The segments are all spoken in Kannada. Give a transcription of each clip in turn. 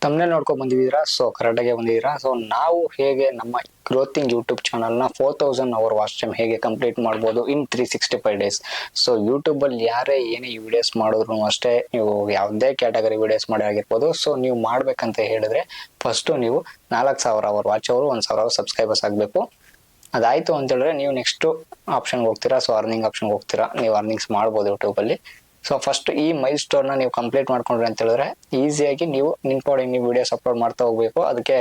ತಮ್ಮನೇ ನೋಡ್ಕೊಂಡ್ ಬಂದಿದ್ದೀರಾ. ಸೊ ಕರೆಕ್ಟಾಗಿ ಬಂದಿದ್ದೀರಾ. ಸೊ ನಾವು ಹೇಗೆ ನಮ್ಮ ಗ್ರೋತಿಂಗ್ ಯೂಟ್ಯೂಬ್ ಚಾನಲ್ನ 4000 ಅವರ್ ವಾಚ್ ಟೈಮ್ ಹೇಗೆ ಕಂಪ್ಲೀಟ್ ಮಾಡ್ಬೋದು ಇನ್ 365 ಡೇಸ್. ಸೊ ಯೂಟ್ಯೂಬ್ ಅಲ್ಲಿ ಯಾರೇ ಏನೇ ವಿಡಿಯೋಸ್ ಮಾಡಿದ್ರು ಅಷ್ಟೇ, ನೀವು ಯಾವುದೇ ಕ್ಯಾಟಗರಿ ವಿಡಿಯೋಸ್ ಮಾಡಿ ಆಗಿರ್ಬೋದು. ಸೊ ನೀವು ಮಾಡ್ಬೇಕಂತ ಹೇಳಿದ್ರೆ ಫಸ್ಟ್ ನೀವು 4000 ಅವರ್ ವಾಚ್ ಅವರು 1000 ಅವರ್ ಸಬ್ಸ್ಕ್ರೈಬರ್ಸ್ ಆಗಬೇಕು. ಅದಾಯ್ತು ಅಂತ ಹೇಳಿದ್ರೆ ನೀವು ನೆಕ್ಸ್ಟ್ ಆಪ್ಷನ್ಗೆ ಹೋಗ್ತೀರಾ. ಸೊ ಅರ್ನಿಂಗ್ ಆಪ್ಷನ್ಗೆ ಹೋಗ್ತೀರಾ. ನೀವು ಅರ್ನಿಂಗ್ಸ್ ಮಾಡ್ಬೋದು ಯೂಟ್ಯೂಬ್ ಅಲ್ಲಿ. ಸೊ ಫಸ್ಟ್ ಈ ಮೈಲ್ ಸ್ಟೋನ್ ನ ನೀವು ಕಂಪ್ಲೀಟ್ ಮಾಡ್ಕೊಂಡ್ರಿ ಅಂತ ಹೇಳಿದ್ರೆ ಈಸಿಯಾಗಿ ನೀವು ನೀವು ವಿಡಿಯೋಸ್ ಅಪ್ಲೋಡ್ ಮಾಡ್ತಾ ಹೋಗ್ಬೇಕು. ಅದಕ್ಕೆ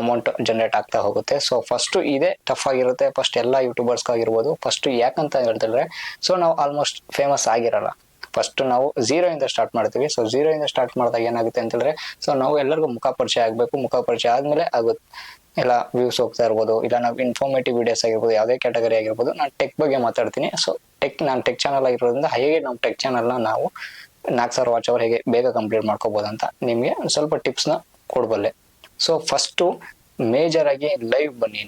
ಅಮೌಂಟ್ ಜನರೇಟ್ ಆಗ್ತಾ ಹೋಗುತ್ತೆ. ಸೊ ಫಸ್ಟ್ ಇದೇ ಟಫ್ ಆಗಿರುತ್ತೆ ಫಸ್ಟ್ ಎಲ್ಲ ಯೂಟ್ಯೂಬರ್ಸ್ ಆಗಿರ್ಬೋದು. ಫಸ್ಟ್ ಯಾಕಂತ ಹೇಳ್ತಿದ್ರೆ, ಸೊ ನಾವು ಆಲ್ಮೋಸ್ಟ್ ಫೇಮಸ್ ಆಗಿರಲ್ಲ. ಫಸ್ಟ್ ನಾವು 0 ಇಂದ ಸ್ಟಾರ್ಟ್ ಮಾಡ್ತೀವಿ. ಸೊ 0 ಇಂದ ಸ್ಟಾರ್ಟ್ ಮಾಡಿದಾಗ ಏನಾಗುತ್ತೆ ಅಂತ ಹೇಳಿದ್ರೆ, ಸೊ ನಾವು ಎಲ್ಲರಿಗೂ ಮುಖ ಪರಿಚಯ ಆಗ್ಬೇಕು. ಮುಖ ಪರಿಚಯ ಆದ್ಮೇಲೆ ಆಗುತ್ತೆ ಎಲ್ಲ ವ್ಯೂಸ್ ಹೋಗ್ತಾ ಇರ್ಬೋದು, ಇಲ್ಲ ನಾವು ಇನ್ಫಾರ್ಮೇಟಿವ್ ವಿಡಿಯೋಸ್ ಆಗಿರ್ಬೋದು, ಯಾವುದೇ ಕ್ಯಾಟಗರಿ ಆಗಿರ್ಬೋದು. ನಾನು ಟೆಕ್ ಬಗ್ಗೆ ಮಾತಾಡ್ತೀನಿ. ಸೊ ನಾನು ಟೆಕ್ ಚಾನಲ್ ಆಗಿರೋದ್ರಿಂದ ಹೇಗೆ ನಮ್ಮ ಟೆಕ್ ಚಾನಲ್ನ ನಾವು 4000 ವಾಚ್ ಅವರ್ ಹೇಗೆ ಬೇಗ ಕಂಪ್ಲೀಟ್ ಮಾಡ್ಕೋಬಹುದು ಅಂತ ನಿಮಗೆ ಸ್ವಲ್ಪ ಟಿಪ್ಸ್ನ ಕೊಡಬಲ್ಲೆ. ಸೊ ಫಸ್ಟು ಮೇಜರ್ ಆಗಿ ಲೈವ್ ಬನ್ನಿ.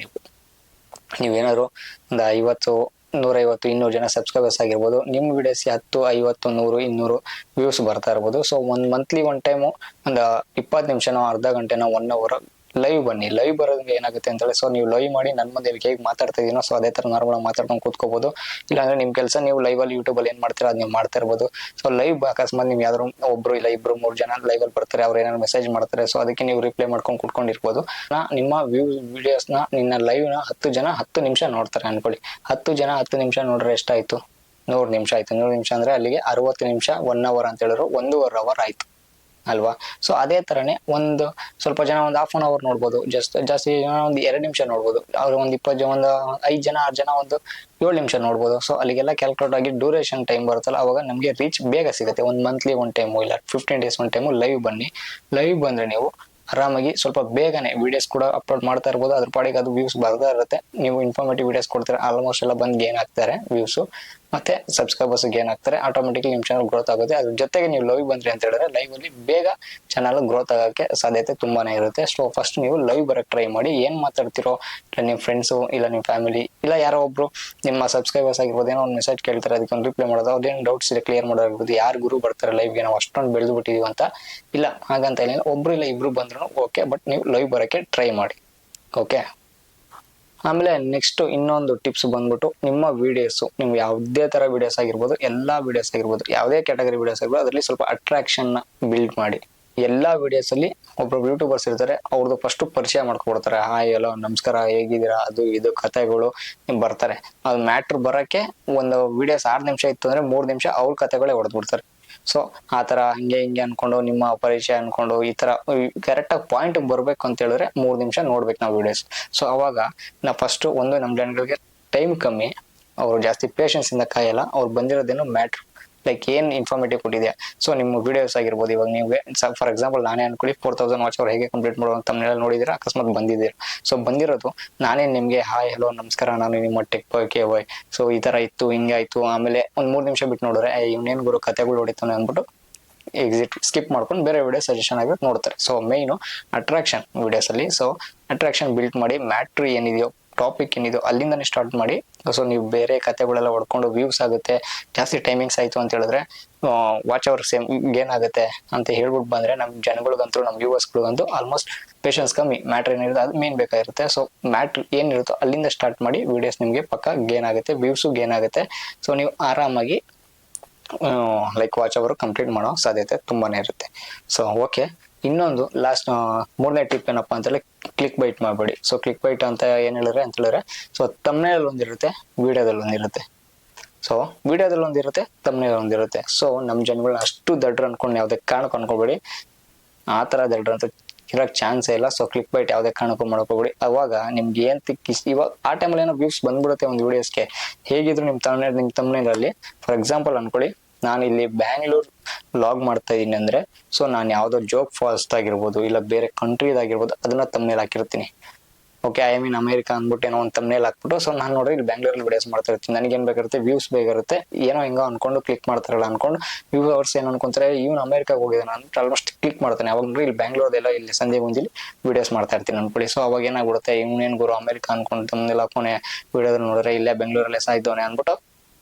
ನೀವೇನಾದ್ರು ಒಂದು 50, 150, 200 ಜನ ಸಬ್ಸ್ಕ್ರೈಬರ್ಸ್ ಆಗಿರ್ಬೋದು. ನಿಮ್ಮ ವಿಡಿಯೋಸ್ 10, 50, 100, 200 ವ್ಯೂಸ್ ಬರ್ತಾ ಇರ್ಬೋದು. ಸೊ ಮಂತ್ಲಿ ಒನ್ ಟೈಮು ಒಂದು 20 ನಿಮಿಷನೋ, ಅರ್ಧ ಗಂಟೆನೋ, 1 ಅವರ್ ಲೈವ್ ಬನ್ನಿ. ಲೈವ್ ಬರೋದ್ರಿಂದ ಏನಾಗುತ್ತೆ ಅಂತ ಹೇಳಿ, ಸೊ ನೀವು ಲೈವ್ ಮಾಡಿ ನನ್ನ ಮುಂದೆ ಹೇಗೆ ಮಾತಾಡ್ತಾ ಇದೀನೋ ಸೊ ಅದೇ ತರ ನಾರ್ಮಲ್ ಮಾತಾಡ್ಕೊಂಡು ಕೂತ್ಕೋಬಹುದು. ಇಲ್ಲಾಂದ್ರೆ ನಿಮ್ ಕೆಲಸ ನೀವು ಲೈವ್ ಅಲ್ಲಿ ಯೂಟ್ಯೂಬ್ ಅಲ್ಲಿ ಏನ್ ಮಾಡ್ತೀರಾ ಅದ್ ನೀವು ಮಾಡ್ತಾ ಇರ್ಬೋದು. ಸೊ ಲೈವ್ ಅಕಸ್ಮಾತ್ ನೀವು ಯಾವ್ದಾದ್ರು ಒಬ್ರು ಇಲ್ಲ 2, 3 ಜನ ಲೈವ್ ಅಲ್ಲಿ ಬರ್ತಾರೆ, ಅವ್ರು ಏನಾದ್ರು ಮೆಸೇಜ್ ಮಾಡ್ತಾರೆ. ಸೊ ಅದಕ್ಕೆ ನೀವು ರಿಪ್ಲೈ ಮಾಡ್ಕೊಂಡು ಕುತ್ಕೊಂಡಿರ್ಬೋದು. ನಿಮ್ಮ ವಿಡಿಯೋಸ್ ನ ನಿನ್ನ ಲೈವ್ ನ 10 ಜನ 10 ನಿಮಿಷ ನೋಡ್ತಾರೆ ಅನ್ಕೊಳ್ಳಿ. 10 ಜನ 10 ನಿಮಿಷ ನೋಡ್ರೆ ಎಷ್ಟಾಯ್ತು? 100 ನಿಮಿಷ ಆಯ್ತು. 100 ನಿಮಿಷ ಅಂದ್ರೆ ಅಲ್ಲಿಗೆ 60 ನಿಮಿಷ, 1 ಅವರ್ ಅಂತ ಹೇಳಿದ್ರು 1.5 ಅವರ್ ಆಯ್ತು ಅಲ್ವಾ. ಸೊ ಅದೇ ತರನೇ ಒಂದು ಸ್ವಲ್ಪ ಜನ ಒಂದು ಹಾಫ್ ಅನ್ ಅವರ್ ನೋಡ್ಬೋದು, ಜಾಸ್ತಿ ಜನ ಒಂದು 2 ನಿಮಿಷ ನೋಡ್ಬೋದು. ಅವ್ರು ಒಂದು 20 ಜನ, ಒಂದು 5 ಜನ 6 ಜನ ಒಂದು 7 ನಿಮಿಷ ನೋಡ್ಬೋದು. ಸೊ ಅಲ್ಲಿಗೆಲ್ಲ ಕ್ಯಾಲ್ಕುಲೇಟ್ ಆಗಿ ಡ್ಯೂರೇಷನ್ ಟೈಮ್ ಬರುತ್ತಲ್ಲ, ಅವಾಗ ನಮಗೆ ರೀಚ್ ಬೇಗ ಸಿಗುತ್ತೆ. ಒಂದು ಮಂತ್ಲಿ ಒನ್ ಟೈಮು ಇಲ್ಲ 15 ಡೇಸ್ ಒನ್ ಟೈಮು ಲೈವ್ ಬನ್ನಿ. ಲೈವ್ ಬಂದ್ರೆ ನೀವು ಆರಾಮಾಗಿ ಸ್ವಲ್ಪ ಬೇಗನೆ ವಿಡಿಯೋಸ್ ಕೂಡ ಅಪ್ಲೋಡ್ ಮಾಡ್ತಾ ಇರ್ಬೋದು. ಅದ್ರ ಪಾಡಿಗೆ ಅದು ವ್ಯೂಸ್ ಬರ್ತಾ ಇರುತ್ತೆ. ನೀವು ಇನ್ಫಾರ್ಮೇಟಿವ್ ವಿಡಿಯೋಸ್ ಕೊಡ್ತಾರೆ, ಆಲ್ಮೋಸ್ಟ್ ಎಲ್ಲ ಬಂದು ಗೇನ್ ಆಗ್ತಾರೆ ವ್ಯೂಸ್ ಮತ್ತೆ ಸಬ್ಸ್ಕ್ರೈಬರ್ಸ್ ಗೇನ್ ಆಗ್ತಾರೆ. ಆಟೋಮೆಟಿಕ್ಲಿ ನಿಮ್ಮ ಚಾನಲ್ ಗ್ರೋತ್ ಆಗುತ್ತೆ. ಅದ್ರ ಜೊತೆಗೆ ನೀವು ಲೈವ್ ಬಂದ್ರಿ ಅಂತ ಹೇಳಿದ್ರೆ ಲೈವ್ ಅಲ್ಲಿ ಬೇಗ ಚಾನಲ್ ಗ್ರೋತ್ ಆಗಕ್ಕೆ ಸಾಧ್ಯತೆ ತುಂಬಾನೇ ಇರುತ್ತೆ. ಸೊ ಫಸ್ಟ್ ನೀವು ಲೈವ್ ಬರಕ್ ಟ್ರೈ ಮಾಡಿ. ಏನ್ ಮಾತಾಡ್ತಿರೋ, ಇಲ್ಲ ನಿಮ್ಮ ಫ್ರೆಂಡ್ಸು, ಇಲ್ಲ ನಿಮ್ಮ ಫ್ಯಾಮಿಲಿ, ಇಲ್ಲ ಯಾರೋ ಒಬ್ರು ನಿಮ್ಮ ಸಬ್ಸ್ಕ್ರೈಬರ್ಸ್ ಆಗಿರ್ಬೋದು, ಏನೋ ಒಂದು ಮೆಸೇಜ್ ಕೇಳ್ತಾರೆ, ಅದಕ್ಕೆ ಒಂದು ರಿಪ್ಲೈ ಮಾಡೋದು, ಅದೇನು ಡೌಟ್ಸ್ ಇದೆ ಕ್ಲಿಯರ್ ಮಾಡೋದಿರ್ಬೋದು. ಯಾರು ಗುರು ಬರ್ತಾರೆ ಲೈವ್ಗೆ, ನಾವು ಅಷ್ಟೊಂದು ಬೆಳೆದು ಬಿಟ್ಟಿದೀವಿ ಅಂತ ಇಲ್ಲ, ಹಾಗಂತ ಇಲ್ಲ, ಒಬ್ರು ಇಲ್ಲ 2 ಬಂದ್ರು ಓಕೆ, ಬಟ್ ನೀವು ಲೈವ್ ಬರಕ್ಕೆ ಟ್ರೈ ಮಾಡಿ. ಓಕೆ. ಆಮೇಲೆ ನೆಕ್ಸ್ಟ್ ಇನ್ನೊಂದು ಟಿಪ್ಸ್ ಬಂದ್ಬಿಟ್ಟು, ನಿಮ್ಮ ವಿಡಿಯೋಸ್ ನೀವು ಯಾವುದೇ ತರ ವಿಡಿಯೋಸ್ ಆಗಿರ್ಬೋದು, ಎಲ್ಲಾ ವಿಡಿಯೋಸ್ ಆಗಿರ್ಬೋದು, ಯಾವುದೇ ಕ್ಯಾಟಗರಿ ವಿಡಿಯೋಸ್ ಆಗಿರ್ಬೋದು, ಅದರಲ್ಲಿ ಸ್ವಲ್ಪ ಅಟ್ರಾಕ್ಷನ್ ನ ಬಿಲ್ಡ್ ಮಾಡಿ. ಎಲ್ಲಾ ವಿಡಿಯೋಸ್ ಅಲ್ಲಿ ಒಬ್ರು ಯೂಟ್ಯೂಬರ್ಸ್ ಇರ್ತಾರೆ, ಅವ್ರದ್ದು ಫಸ್ಟ್ ಪರಿಚಯ ಮಾಡ್ಕೊಡ್ತಾರೆ. ಹಾಯ್, ಹಲೋ, ನಮಸ್ಕಾರ, ಹೇಗಿದ್ದೀರಾ, ಅದು ಇದು ಕಥೆಗಳು ಬರ್ತಾರೆ. ಅದು ಮ್ಯಾಟ್ರ್ ಬರಕ್ಕೆ ಒಂದು ವಿಡಿಯೋಸ್ 6 ನಿಮಿಷ ಇತ್ತು ಅಂದ್ರೆ 3 ನಿಮಿಷ ಅವ್ರ ಕಥೆಗಳೇ ಹೊಡೆದ್ಬಿಡ್ತಾರೆ. ಸೊ ಆ ತರ ಹಿಂಗೆ ಅನ್ಕೊಂಡು ನಿಮ್ಮ ಪರಿಚಯ ಅನ್ಕೊಂಡು ಈ ತರ ಕರೆಕ್ಟ್ ಆಗಿ ಪಾಯಿಂಟ್ ಬರ್ಬೇಕು ಅಂತ ಹೇಳಿದ್ರೆ 3 ನಿಮಿಷ ನೋಡ್ಬೇಕು ನಾವು ವಿಡಿಯೋಸ್. ಸೊ ಅವಾಗ ನಾವು ಫಸ್ಟ್ ಒಂದು ನಮ್ಮ ಜನಗಳಿಗೆ ಟೈಮ್ ಕಮ್ಮಿ, ಅವ್ರು ಜಾಸ್ತಿ ಪೇಷನ್ಸ್ ಇಂದ ಕಾಯಲ್ಲ. ಅವ್ರು ಬಂದಿರೋದೇನು ಮ್ಯಾಟ್ರ್, ಲೈಕ್ ಏನ್ ಇನ್ಫಾರ್ಮೇಟಿವ್ ಕೊಟ್ಟಿದ್ಯಾ. ಸೊ ನಿಮ್ಮ ವಿಡಿಯೋಸ್ ಆಗಿರ್ಬೋದು, ಇವಾಗ ನೀವು ಫಾರ್ ಎಕ್ಸಾಂಪಲ್ ನಾನೇ ಅನ್ಕೊಳ್ಳಿ 4000 ವಾಚ್ ಅವ್ರು ಹೇಗೆ ಕಂಪ್ಲೀಟ್ ಮಾಡುವಂತ ತಮ್ಮನೆಲ್ಲ ನೋಡಿದಿರಾ, ಅಕಸ್ಮಾತ್ ಬಂದಿದ್ದೀರಾ. ಸೊ ಬಂದಿರೋದು ನಾನೇ ನಿಮ್ಗೆ ಹಾಯ್, ಹಲೋ, ನಮಸ್ಕಾರ, ನಾನು ನಿಮ್ಮ ಟೆಕ್ KY, ಸೊ ಈ ತರ ಇತ್ತು, ಹಿಂಗಾಯ್ತು, ಆಮೇಲೆ ಒಂದ್ 3 ನಿಮಿಷ ಬಿಟ್ಟು ನೋಡಿದ್ರೆ ಇವನೇನ್ ಗುರು ಕಥೆಗಳು ಹೊಡಿತಾನೆ ಅಂದ್ಬಿಟ್ಟು ಸ್ಕಿಪ್ ಮಾಡ್ಕೊಂಡು ಬೇರೆ ವಿಡಿಯೋ ಸಜೆಷನ್ ಆಗಿ ನೋಡ್ತಾರೆ. ಸೊ ಮೇಯ್ನು ಅಟ್ರಾಕ್ಷನ್ ವಿಡಿಯೋಸ್ ಅಲ್ಲಿ. ಸೊ ಅಟ್ರಾಕ್ಷನ್ ಬಿಲ್ಡ್ ಮಾಡಿ, ಮ್ಯಾಟ್ರ್ ಏನಿದೆಯೋ, ಟಾಪಿಕ್ ಏನಿದೆಯೋ ಅಲ್ಲಿಂದಾನೇ ಸ್ಟಾರ್ಟ್ ಮಾಡಿ. ಸೊ ನೀವು ಬೇರೆ ಕಥೆಗಳೆಲ್ಲ ಹೊಡ್ಕೊಂಡು ವ್ಯೂಸ್ ಆಗುತ್ತೆ, ಜಾಸ್ತಿ ಟೈಮಿಂಗ್ಸ್ ಆಯ್ತು ಅಂತ ಹೇಳಿದ್ರೆ ವಾಚ್ ಅವರ್ ಸೇಮ್ ಗೇನ್ ಆಗುತ್ತೆ ಅಂತ ಹೇಳ್ಬಿಟ್ಟು ಬಂದ್ರೆ ನಮ್ ಜನಗಳಿಗಂತೂ, ನಮ್ ವ್ಯೂವರ್ಸ್ಗಳಿಗಂತೂ ಆಲ್ಮೋಸ್ಟ್ ಪೇಷನ್ಸ್ ಕಮ್ಮಿ. ಮ್ಯಾಟ್ರ್ ಏನಿರುತ್ತೆ ಅದು ಮೇನ್ ಬೇಕಾಗಿರುತ್ತೆ. ಸೊ ಮ್ಯಾಟ್ರ್ ಏನಿರುತ್ತೋ ಅಲ್ಲಿಂದ ಸ್ಟಾರ್ಟ್ ಮಾಡಿ, ವಿಡಿಯೋಸ್ ನಿಮ್ಗೆ ಪಕ್ಕ ಗೇನ್ ಆಗುತ್ತೆ, ವ್ಯೂಸು ಗೇನ್ ಆಗುತ್ತೆ. ಸೊ ನೀವು ಆರಾಮಾಗಿ ಲೈಕ್ ವಾಚ್ ಅವರು ಕಂಪ್ಲೀಟ್ ಮಾಡೋ ಸಾಧ್ಯತೆ ತುಂಬಾನೇ ಇರುತ್ತೆ. So okay. ಇನ್ನೊಂದು ಲಾಸ್ಟ್ 3ನೇ ಟಿಪ್ ಏನಪ್ಪಾ ಅಂತೇಳಿ, ಕ್ಲಿಕ್ ಬೈಟ್ ಮಾಡಬೇಡಿ. ಸೊ ಕ್ಲಿಕ್ ಬೈಟ್ ಅಂತ ಏನ್ ಹೇಳಿದ್ರೆ ಸೊ ತಮ್ನೇಲ್ ಒಂದಿರುತ್ತೆ, ವಿಡಿಯೋದಲ್ಲಿ ಒಂದಿರುತ್ತೆ. ಸೊ ವಿಡಿಯೋದಲ್ಲಿ ಒಂದಿರುತ್ತೆ, ತಮ್ನೇಲ್ ಒಂದಿರುತ್ತೆ. ಸೊ ನಮ್ ಜನಗಳನ್ನ ಅಷ್ಟು ದಡ್ರ ಅನ್ಕೊಂಡು ಯಾವ್ದೇ ಕಾರಣಕ್ಕೂ ಅನ್ಕೊಬೇಡಿ. ಆ ತರ ದಡ್ರ ಅಂತ ಇರಕ್ ಚಾನ್ಸೇ ಇಲ್ಲ. ಸೊ ಕ್ಲಿಕ್ ಬೈಟ್ ಯಾವ್ದೇ ಕಾರಣಕ್ಕೂ ಮಾಡ್ಕೋಬೇಡಿ. ಅವಾಗ ನಿಮ್ಗೆ ಏನ್ ಇವಾಗ ಆ ಟೈಮಲ್ಲಿ ಏನೋ ವ್ಯೂಸ್ ಬಂದ್ಬಿಡುತ್ತೆ ಒಂದು ವಿಡಿಯೋಸ್ಗೆ. ಹೇಗಿದ್ರು ನಿಮ್ ತಮ್ನೇಲಲ್ಲಿ ಫಾರ್ ಎಕ್ಸಾಂಪಲ್ ಅನ್ಕೊಳ್ಳಿ, ನಾನು ಇಲ್ಲಿ ಬ್ಯಾಂಗ್ಳೂರ್ ಲಾಗ್ ಮಾಡ್ತಾ ಇದೀನಿ ಅಂದ್ರೆ, ಸೊ ನಾನು ಯಾವ್ದೋ ಜೋಗ್ ಫಾಲ್ಸ್ ಆಗಿರ್ಬೋದು, ಇಲ್ಲ ಬೇರೆ ಕಂಟ್ರಿದಾಗಿರ್ಬೋದು, ಅದನ್ನ ತಮ್ನೇಲ್ ಹಾಕಿರ್ತೀನಿ. ಓಕೆ, ಐ ಮೀನ್ ಅಮೆರಿಕಾ ಅಂದ್ಬಿಟ್ಟು ಏನೋ ಒಂದು ತಮ್ನೇಲ್ ಹಾಕ್ಬಿಟ್ಟು, ಸೊ ನಾನು ನೋಡ್ರಿ ಇಲ್ಲಿ ಬ್ಯಾಂಗ್ಳೂರಲ್ಲಿ ವಿಡಿಯೋಸ್ ಮಾಡ್ತಾ ಇರ್ತೀನಿ. ನನಗೆ ಏನ್ ಬೇಕಾಗುತ್ತೆ, ವ್ಯೂಸ್ ಬೇಕಿರುತ್ತೆ. ಏನೋ ಹಿಂಗ ಅನ್ಕೊಂಡು ಕ್ಲಿಕ್ ಮಾಡ್ತಾರಲ್ಲ ಅನ್ಕೊಂಡು ವ್ಯೂವರ್ಸ್ ಏನ್ ಅನ್ಕೊಂತಾರೆ, ಇವ್ನು ಅಮೆರಿಕಾಗ ಹೋಗಿದ್ದಾನೆ ಅಂತ ಆಲ್ಮೋಸ್ಟ್ ಕ್ಲಿಕ್ ಮಾಡ್ತಾನೆ. ಅವಾಗ ಇಲ್ಲಿ ಬ್ಯಾಂಗ್ಳೂರ್ದೆಲ್ಲ ಇಲ್ಲಿ ಸಂಜೆ ಮುಂಜಾನೆ ವಿಡಿಯೋಸ್ ಮಾಡ್ತಾ ಇರ್ತೀನಿ ಅನ್ಕೊಳ್ಳಿ. ಸೊ ಅವಾಗ ಏನಾಗ್ಬಿಡುತ್ತೆ, ಇವನೇನ್ ಗುರು ಅಮೆರಿಕಾ ಅನ್ಕೊಂಡು ತಮ್ನೇಲ್ ಹಾಕೋನೆ, ವಿಡಿಯೋದಲ್ಲಿ ನೋಡಿದ್ರೆ ಇಲ್ಲೇ ಬೆಂಗಳೂರಲ್ಲೇ ಸಾಯ್ತವನೆ ಅನ್ಬಿಟ್ಟು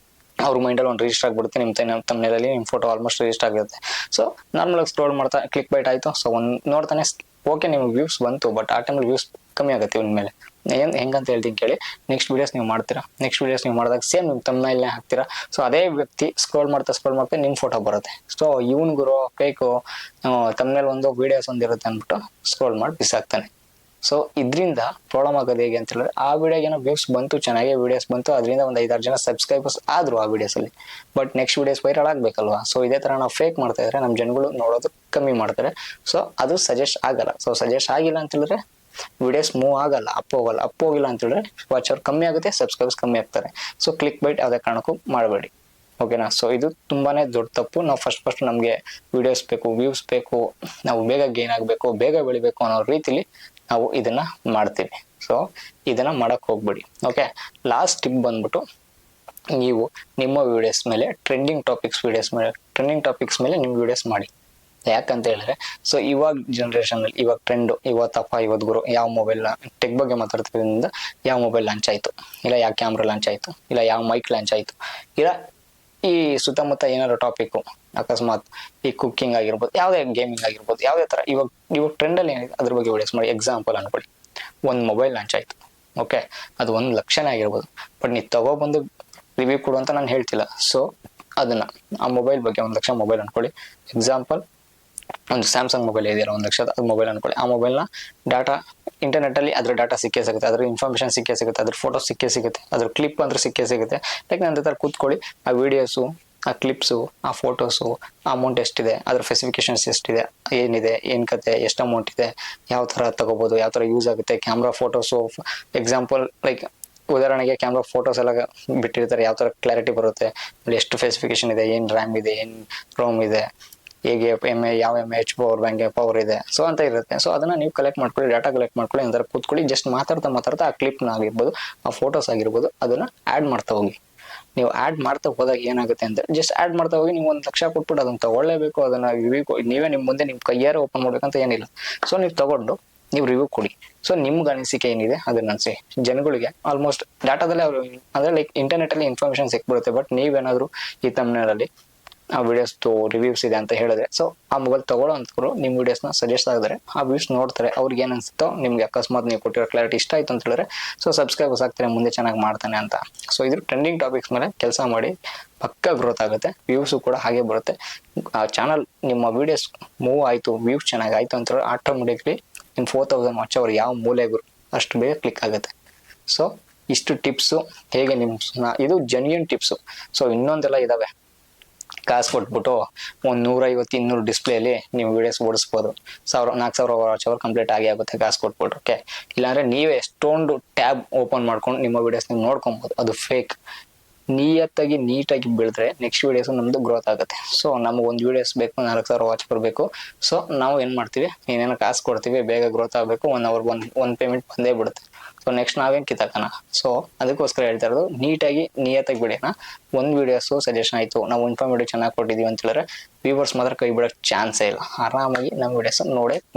ಅವ್ರ ಮೈಂಡಲ್ಲಿ ಒಂದು ರಿಜಿಸ್ಟರ್ ಆಗಿಬಿಡುತ್ತೆ, ನಿಮ್ಮ ತಮ್ಮನೇಲಿ ನಿಮ್ಮ ಫೋಟೋ ಆಲ್ಮೋಸ್ಟ್ ರಿಜಿಸ್ಟರ್ ಆಗಿರುತ್ತೆ. ಸೊ ನಾರ್ಮಲಾಗಿ ಸ್ಕ್ರೋಲ್ ಮಾಡ್ತಾ ಕ್ಲಿಕ್ ಬೈಟ್ ಆಯಿತು, ಸೊ ಒಂದು ನೋಡ್ತಾನೆ ಓಕೆ ನಿಮ್ಗೆ ವ್ಯೂಸ್ ಬಂತು, ಬಟ್ ಆ ಟೈಮಲ್ಲಿ ವ್ಯೂಸ್ ಕಮ್ಮಿ ಆಗುತ್ತೆ ಇವ್ನ ಮೇಲೆ. ಹೆಂಗಂತ ಹೇಳ್ತೀನಿ ಕೇಳಿ. ನೆಕ್ಸ್ಟ್ ವೀಡಿಯೋಸ್ ನೀವು ಮಾಡ್ತೀರಾ, ನೆಕ್ಸ್ಟ್ ವೀಡಿಯೋಸ್ ನೀವು ಮಾಡಿದಾಗ ಸೇಮ್ ನಿಮ್ಮ ತಮ್ಮನೇಲೇ ಹಾಕ್ತೀರಾ. ಸೊ ಅದೇ ವ್ಯಕ್ತಿ ಸ್ಕ್ರೋಲ್ ಮಾಡ್ತಾ ನಿಮ್ಮ ಫೋಟೋ ಬರುತ್ತೆ. ಸೊ ಇವನ್ ಗುರು ಫೇಕು ತಮ್ಮನೇಲಿ ಒಂದು ವೀಡಿಯೋಸ್ ಒಂದಿರುತ್ತೆ ಅಂದ್ಬಿಟ್ಟು ಸ್ಕ್ರೋಲ್ ಮಾಡಿ ಬಿಸಾಕ್ತಾನೆ. ಸೊ ಇದರಿಂದ ಪ್ರಾಬ್ಲಮ್ ಆಗೋದು ಹೇಗೆ ಅಂತ ಹೇಳಿದ್ರೆ, ಆ ವಿಡಿಯೋಗೆ ಏನೋ ವ್ಯೂಸ್ ಬಂತು, ಚೆನ್ನಾಗೇ ವಿಡಿಯೋಸ್ ಬಂತು, ಅದರಿಂದ ಒಂದು 5-6 ಜನ ಸಬ್ಸ್ಕ್ರೈಬರ್ಸ್ ಆದ್ರು ಆ ವಿಡಿಯೋಸಲ್ಲಿ. ಬಟ್ ನೆಕ್ಸ್ಟ್ ವಿಡಿಯೋಸ್ ವೈರಲ್ ಆಗಬೇಕಲ್ವಾ. ಸೊ ಇದೇ ಥರ ನಾವು ಫೇಕ್ ಮಾಡ್ತಾ ಇದ್ರೆ ನಮ್ಮ ಜನಗಳು ನೋಡೋದು ಕಮ್ಮಿ ಮಾಡ್ತಾರೆ. ಸೊ ಅದು ಸಜೆಸ್ಟ್ ಆಗಲ್ಲ. ಸೊ ಸಜೆಸ್ಟ್ ಆಗಿಲ್ಲ ಅಂತ ಹೇಳಿದ್ರೆ ವಿಡಿಯೋಸ್ ಮೂವ್ ಆಗಲ್ಲ, ಅಪ್ ಹೋಗಿಲ್ಲ ಅಂತ ಹೇಳಿದ್ರೆ ವಾಚ್ ಅವರ್ ಕಮ್ಮಿ ಆಗುತ್ತೆ, ಸಬ್ಸ್ಕ್ರೈಬರ್ಸ್ ಕಮ್ಮಿ ಆಗ್ತಾರೆ. ಸೊ ಕ್ಲಿಕ್ ಬೈಟ್ ಯಾವುದೇ ಕಾರಣಕ್ಕೂ ಮಾಡಬೇಡಿ, ಓಕೆನಾ. ಸೊ ಇದು ತುಂಬಾನೇ ದೊಡ್ಡ ತಪ್ಪು. ನಾವು ಫಸ್ಟ್ ನಮಗೆ ವಿಡಿಯೋಸ್ ಬೇಕು, ವ್ಯೂಸ್ ಬೇಕು, ನಾವು ಬೇಗ ಗೇನ್ ಆಗಬೇಕು, ಬೇಗ ಬೆಳಿಬೇಕು ಅನ್ನೋ ರೀತಿಲಿ ನಾವು ಇದನ್ನ ಮಾಡ್ತೀವಿ. ಸೊ ಇದನ್ನ ಮಾಡಕ್ ಹೋಗ್ಬೇಡಿ, ಓಕೆ. ಲಾಸ್ಟ್ ಟಿಪ್ ಬಂದ್ಬಿಟ್ಟು, ನೀವು ನಿಮ್ಮ ವಿಡಿಯೋಸ್ ಮೇಲೆ ಟ್ರೆಂಡಿಂಗ್ ಟಾಪಿಕ್ಸ್ ಮೇಲೆ ನಿಮ್ಮ ವಿಡಿಯೋಸ್ ಮಾಡಿ. ಯಾಕಂತ ಹೇಳಿದ್ರೆ, ಸೊ ಇವಾಗ ಜನರೇಷನ್ ಇವಾಗ ಟ್ರೆಂಡ್, ಇವತ್ತು ಗುರು ಯಾವ ಮೊಬೈಲ್ ಟೆಕ್ ಬಗ್ಗೆ ಮಾತಾಡ್ತಿರೋದ್ರಿಂದ ಯಾವ ಮೊಬೈಲ್ ಲಾಂಚ್ ಆಯ್ತು, ಇಲ್ಲ ಯಾವ ಕ್ಯಾಮ್ರಾ ಲಾಂಚ್ ಆಯ್ತು, ಇಲ್ಲ ಯಾವ ಮೈಕ್ ಲಾಂಚ್ ಆಯ್ತು, ಇಲ್ಲ ಈ ಸುತ್ತಮುತ್ತ ಏನಾದ್ರು ಟಾಪಿಕ್ ಅಕಸ್ಮಾತ್ ಈ ಕುಕ್ಕಿಂಗ್ ಆಗಿರ್ಬೋದು, ಯಾವುದೇ ಗೇಮಿಂಗ್ ಆಗಿರ್ಬೋದು, ಯಾವುದೇ ತರ ಇವಾಗ ಟ್ರೆಂಡಲ್ಲಿ ಏನಿದೆ ಅದ್ರ ಬಗ್ಗೆ ವಿಡಿಯೋಸ್ ಮಾಡಿ. ಎಕ್ಸಾಂಪಲ್ ಅನ್ಕೊಳ್ಳಿ, ಒಂದು ಮೊಬೈಲ್ ಲಾಂಚ್ ಆಯ್ತು, ಓಕೆ, ಅದು 1 ಲಕ್ಷನೇ ಆಗಿರ್ಬೋದು, ಬಟ್ ನೀವು ತಗೊಬಂದು ರಿವ್ಯೂ ಕೊಡು ಅಂತ ನಾನು ಹೇಳ್ತಿಲ್ಲ. ಸೊ ಅದನ್ನ ಆ ಮೊಬೈಲ್ ಬಗ್ಗೆ 1 ಲಕ್ಷ ಮೊಬೈಲ್ ಅನ್ಕೊಳ್ಳಿ, ಎಕ್ಸಾಂಪಲ್ ಒಂದು ಸ್ಯಾಮ್ಸಂಗ್ ಮೊಬೈಲ್ ಇದೆಯಲ್ಲ 1 ಲಕ್ಷದ ಮೊಬೈಲ್ ಅನ್ಕೊಳ್ಳಿ. ಆ ಮೊಬೈಲ್ನ ಡಾಟಾ ಇಂಟರ್ನೆಟ್ ಅಲ್ಲಿ ಅದ್ರ ಡಾಟಾ ಸಿಕ್ಕೇ ಸಿಗುತ್ತೆ, ಅದ್ರ ಇನ್ಫಾರ್ಮೇಶನ್ ಸಿಕ್ಕೇ ಸಿಗುತ್ತೆ, ಅದ್ರ ಫೋಟೋ ಸಿಕ್ಕೇ ಸಿಗುತ್ತೆ, ಅದ್ರ ಕ್ಲಿಪ್ ಅಂದ್ರೆ ಸಿಕ್ಕೇ ಸಿಗುತ್ತೆ. ಲೈಕ್ ನನ್ನ ಹತ್ರ ಕೂತ್ಕೊಳ್ಳಿ, ಆ ವಿಡಿಯೋಸು, ಆ ಕ್ಲಿಪ್ಸು, ಆ ಫೋಟೋಸು, ಅಮೌಂಟ್ ಎಷ್ಟಿದೆ, ಅದ್ರ ಸ್ಪೆಸಿಫಿಕೇಶನ್ಸ್ ಎಷ್ಟಿದೆ, ಏನಿದೆ, ಏನ್ ಕತೆ, ಎಷ್ಟು ಅಮೌಂಟ್ ಇದೆ, ಯಾವ ತರ ತಗೋಬಹುದು, ಯಾವ ತರ ಯೂಸ್ ಆಗುತ್ತೆ, ಕ್ಯಾಮ್ರಾ ಫೋಟೋಸು, ಎಕ್ಸಾಂಪಲ್ ಲೈಕ್ ಉದಾಹರಣೆಗೆ ಕ್ಯಾಮ್ರಾ ಫೋಟೋಸ್ ಎಲ್ಲ ಬಿಟ್ಟಿರ್ತಾರೆ, ಯಾವ ತರ ಕ್ಲಾರಿಟಿ ಬರುತ್ತೆ, ಎಷ್ಟು ಸ್ಪೆಸಿಫಿಕೇಶನ್ ಇದೆ, ಏನ್ ರ್ಯಾಮ್ ಇದೆ, ಏನ್ ರೋಮ್ ಇದೆ, ಹೇಗೆ ಯಾವ MAH ಪವರ್ ಬ್ಯಾಂಕ್ ಪವರ್ ಇದೆ, ಸೊ ಅಂತ ಇರುತ್ತೆ. ಸೊ ಅದನ್ನ ನೀವು ಕಲೆಕ್ಟ್ ಮಾಡ್ಕೊಳ್ಳಿ, ಡಾಟಾ ಕಲೆಕ್ಟ್ ಮಾಡ್ಕೊಳ್ಳಿ, ನಂತರ ಕೂತ್ಕೊಳ್ಳಿ, ಜಸ್ಟ್ ಮಾತಾಡ್ತಾ ಆ ಕ್ಲಿಪ್ನ ಆಗಿರ್ಬೋದು, ಆ ಫೋಟೋಸ್ ಆಗಿರ್ಬೋದು, ಅದನ್ನ ಆಡ್ ಮಾಡ್ತಾ ಹೋಗಿ. ನೀವು ಆಡ್ ಮಾಡ್ತಾ ಹೋದಾಗ ಏನಾಗುತ್ತೆ ಅಂದ್ರೆ, ಜಸ್ಟ್ ಆಡ್ ಮಾಡ್ತಾ ಹೋಗಿ ನೀವು 1 ಲಕ್ಷ ಕೊಟ್ಬಿಟ್ಟು ಅದನ್ನ ತಗೊಳ್ಳೇಬೇಕು, ಅದನ್ನ ನೀವೇ ನಿಮ್ಮ ಮುಂದೆ ನಿಮ್ ಕೈಯಾರೆ ಓಪನ್ ಮಾಡ್ಬೇಕಂತ ಏನಿಲ್ಲ. ಸೊ ನೀವು ತಗೊಂಡು ನೀವು ರಿವ್ಯೂ ಕೊಡಿ. ಸೊ ನಿಮ್ಗೆ ಅನಿಸಿಕೆ ಏನಿದೆ ಅದನ್ನ ಅನ್ಸಿ. ಜನಗಳಿಗೆ ಆಲ್ಮೋಸ್ಟ್ ಡಾಟಾದಲ್ಲೇ ಅವರು ಅಂದ್ರೆ ಲೈಕ್ ಇಂಟರ್ನೆಟ್ ಅಲ್ಲಿ ಇನ್ಫಾರ್ಮೇಶನ್ ಸಿಕ್ಬಿಡುತ್ತೆ. ಬಟ್ ನೀವೇನಾದ್ರು ಈ ತಮ್ಮನೇರಲ್ಲಿ ಆ ವಿಡಿಯೋಸ್ ರಿವ್ಯೂಸ್ ಇದೆ ಅಂತ ಹೇಳಿದ್ರೆ, ಸೊ ಆ ಮೊಬೈಲ್ ತಗೊಳ್ಳೋ ಅಂತವ್ರು ನಿಮ್ ವಿಡಿಯೋಸ್ನ ಸಜೆಸ್ಟ್ ಆಗಿದ್ರೆ ಆ ವ್ಯೂಸ್ ನೋಡ್ತಾರೆ, ಅವ್ರಿಗೆ ಏನ್ ಅನ್ಸುತ್ತೋ, ನಿಮ್ಗೆ ಅಕಸ್ಮಾತ್ ನೀವು ಕೊಟ್ಟಿರೋ ಕ್ಲಾರಿಟಿ ಇಷ್ಟ ಆಯ್ತು ಅಂತ ಹೇಳಿದ್ರೆ, ಸೊ ಸಬ್ಸ್ಕ್ರೈಬರ್ಸ್ ಆಗ್ತಾರೆ, ಮುಂದೆ ಚೆನ್ನಾಗಿ ಮಾಡ್ತಾನೆ ಅಂತ. ಸೊ ಇದ್ರ ಟ್ರೆಂಡಿಂಗ್ ಟಾಪಿಕ್ಸ್ ಮೇಲೆ ಕೆಲಸ ಮಾಡಿ, ಪಕ್ಕಾ ಗ್ರೋತ್ ಆಗುತ್ತೆ, ವ್ಯೂಸು ಕೂಡ ಹಾಗೆ ಬರುತ್ತೆ. ಆ ಚಾನಲ್ ನಿಮ್ಮ ವಿಡಿಯೋಸ್ ಮೂವ್ ಆಯ್ತು, ವ್ಯೂಸ್ ಚೆನ್ನಾಗಿ ಆಯ್ತು ಅಂತ ಹೇಳಿದ್ರೆ ಆಟೋಮೆಟಿಕ್ಲಿ ಇನ್ 4000 ವಾಚ್ ಅವ್ರು ಯಾವ ಮೂಲೆಗೂ ಅಷ್ಟು ಬೇಗ ಕ್ಲಿಕ್ ಆಗುತ್ತೆ. ಸೊ ಇಷ್ಟು ಟಿಪ್ಸು ಹೇಗೆ ಇದು ಜೆನ್ಯೂನ್ ಟಿಪ್ಸು. ಸೊ ಇನ್ನೊಂದೆಲ್ಲ ಇದಾವೆ, ಕಾಸು ಕೊಟ್ಬಿಟ್ಟು ಒಂದು 150-200 ಡಿಸ್ಪ್ಲೇಲಿ ನೀವು ವಿಡಿಯೋಸ್ ಓಡಿಸ್ಬೋದು, 4000 ವಾಚ್ ಅವರ್ ಕಂಪ್ಲೀಟ್ ಆಗುತ್ತೆ ಕಾಸು ಕೊಟ್ಬಿಟ್ಟು, ಓಕೆ. ಇಲ್ಲಾಂದ್ರೆ ನೀವೇ ಎಷ್ಟೊಂದು ಟ್ಯಾಬ್ ಓಪನ್ ಮಾಡ್ಕೊಂಡು ನಿಮ್ಮ ವಿಡಿಯೋಸ್ ನೀವು ನೋಡ್ಕೊಬೋದು, ಅದು ಫೇಕ್. ನಿಯತ್ತಾಗಿ ನೀಟಾಗಿ ಬೆಳೆದ್ರೆ ನೆಕ್ಸ್ಟ್ ವಿಡಿಯೋಸ್ ನಮ್ದು ಗ್ರೋತ್ ಆಗುತ್ತೆ. ಸೊ ನಮ್ಗೆ ಒಂದು ವಿಡಿಯೋಸ್ ಬೇಕು, 4000 ವಾಚ್ ಬರಬೇಕು. ಸೊ ನಾವು ಏನ್ ಮಾಡ್ತೀವಿ, ಏನೇನೋ ಕಾಸು ಕೊಡ್ತೀವಿ, ಬೇಗ ಗ್ರೋತ್ ಆಗಬೇಕು, 1 ಅವರ್ ಒಂದು ಪೇಮೆಂಟ್ ಬಂದೇ ಬಿಡುತ್ತೆ. ಸೊ ನೆಕ್ಸ್ಟ್ ನಾವೇನ್ ಕಿತ್ತಾಕಣ. ಸೊ ಅದಕ್ಕೋಸ್ಕರ ಹೇಳ್ತಾ ಇರೋದು, ನೀಟಾಗಿ ನಿಯತ್ತಾಗಿ ಬಿಡೋಣ. ಒಂದು ವಿಡಿಯೋಸ್ ಸಜೆಷನ್ ಆಯ್ತು, ನಾವು ಇನ್ಫಾರ್ಮೇಟಿವ್ ಚೆನ್ನಾಗಿ ಕೊಟ್ಟಿದೀವಿ ಅಂತ ಹೇಳಿದ್ರೆ ವ್ಯೂವರ್ಸ್ ಮಾತ್ರ ಕೈ ಬಿಡೋಕೆ ಚಾನ್ಸೇ ಇಲ್ಲ, ಆರಾಮಾಗಿ ನಮ್ಮ ವಿಡಿಯೋಸ್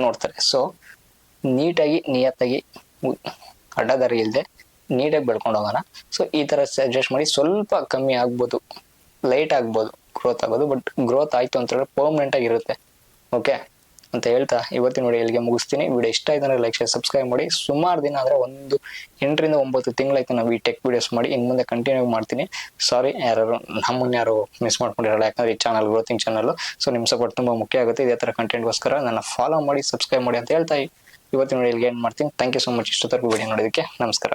ನೋಡ್ತಾರೆ. ಸೊ ನೀಟಾಗಿ ನಿಯತ್ತಾಗಿ ಅಡ್ಡದಾರಿ ಇಲ್ಲದೆ ನೀಟಾಗಿ ಬೆಳ್ಕೊಂಡು ಹೋಗೋಣ. ಸೊ ಈ ತರ ಸಜೆಸ್ಟ್ ಮಾಡಿ, ಸ್ವಲ್ಪ ಕಮ್ಮಿ ಆಗ್ಬೋದು, ಲೈಟ್ ಆಗ್ಬೋದು ಗ್ರೋತ್ ಆಗೋದು, ಬಟ್ ಗ್ರೋತ್ ಆಯ್ತು ಅಂತ ಹೇಳಿದ್ರೆ ಪರ್ಮನೆಂಟ್ ಆಗಿರುತ್ತೆ, ಓಕೆ ಅಂತ ಹೇಳ್ತಾ ಇವತ್ತಿನ ವಿಡಿಯೋ ಇಲ್ಲಿಗೆ ಮುಗಿಸ್ತೀನಿ. ವಿಡಿಯೋ ಇಷ್ಟ ಆಯ್ತು ಅಂದ್ರೆ ಲೈಕ್, ಶೇರ್, ಸಬ್ಸ್ಕ್ರೈಬ್ ಮಾಡಿ. ಸುಮಾರು ದಿನ ಅಂದ್ರೆ ಒಂದು 8 ರಿಂದ 9 ತಿಂಗಳಾಯ್ತು ನಾವು ಈ ಟೆಕ್ ವಿಡಿಯೋಸ್ ಮಾಡಿ, ಇನ್ನು ಮುಂದೆ ಕಂಟಿನ್ಯೂ ಮಾಡ್ತೀನಿ. ಸಾರಿ ಯಾರು ಮಿಸ್ ಮಾಡ್ಕೊಂಡಿರಲ್ಲ, ಯಾಕಂದ್ರೆ ಈ ಚಾನಲ್ ಗ್ರೋತಿಂಗ್ ಚಾನಲ್. ಸೊ ನಿಮ್ಮ ಸಪೋರ್ಟ್ ತುಂಬಾ ಮುಖ್ಯ ಆಗುತ್ತೆ. ಇದೇ ತರ ಕಂಟೆಂಟ್ಗೋಸ್ಕರ ನನ್ನ ಫಾಲೋ ಮಾಡಿ, ಸಬ್ಸ್ಕ್ರೈಬ್ ಮಾಡಿ ಅಂತ ಹೇಳ್ತಾ ಇವತ್ತಿನ ವಿಡಿಯೋ ಇಲ್ಲಿಗೆ ಎಂಡ್ ಮಾಡ್ತೀನಿ. ಥ್ಯಾಂಕ್ ಯು ಸೊ ಮಚ್ ಇಷ್ಟೊತ್ತರೆಗೂ ವಿಡಿಯೋ ನೋಡೋದಕ್ಕೆ. ನಮಸ್ಕಾರ.